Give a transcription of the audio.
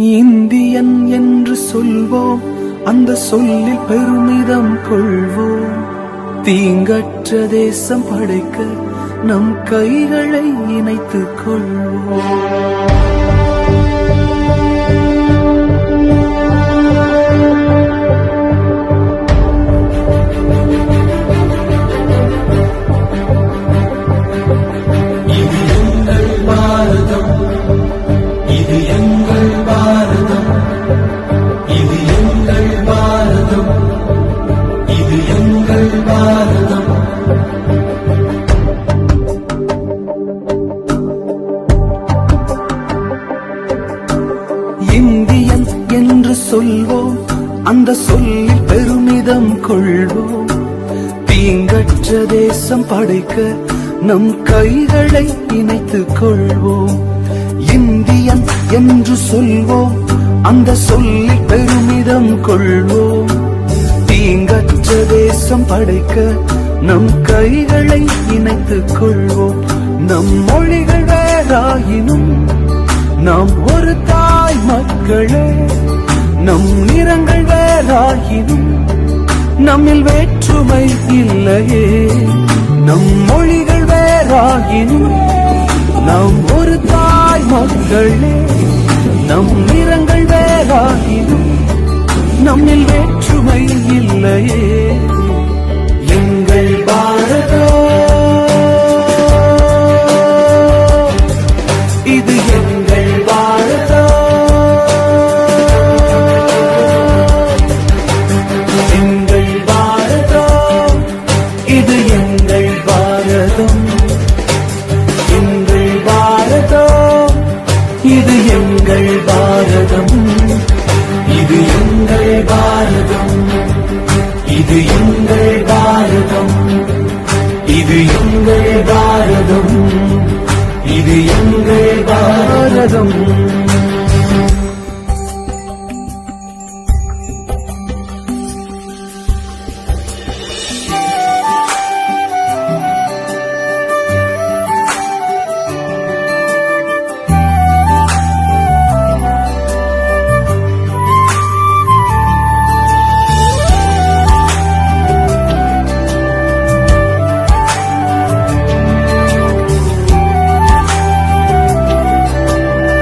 Indian என்று சொல்வோம், அந்த சொல்லில் பெருமிதம் கொள்வோம். தீங்கற்ற தேசம் படைக்க நம் கைகளை இணைத்துக் கொள்வோம். இந்தியன் என்று சொல்வோம், அந்த சொல்லில் பெருமிதம் கொள்வோம். தீங்கற்ற தேசம் படைக்க நம் கைகளை இணைத்துக் கொள்வோம். இந்தியன் என்று சொல்வோம், அந்த சொல்லில் பெருமிதம் கொள்வோம். தீங்கற்ற தேசம் படைக்க நம் கைகளை இணைத்துக் கொள்வோம். நம் மொழிகள் வேறாயினும் நாம் ஒரு தாய் மக்களே. நம் நிறங்கள் வேறாயினும் நம்மில் வேற்றுமை இல்லையே. நம் மொழிகள் வேறாயினும் நாம் ஒரு தாய் மக்களே. நம் நிறங்கள் வேறாயினும் நம்மில் வேற்றுமை இல்லையே. எங்கள் பாரதம் இது எங்கள் பாரதம். எங்கள் பாரதம் இது எங்கள் பாரதம். எங்கள் பாரதம் இது எங்கள் பாரதம். இது எங்கள் பாரதம். இது எங்கள் பாரதம். இது எங்கள் பாரதம். இது எங்கள் பாரதம்.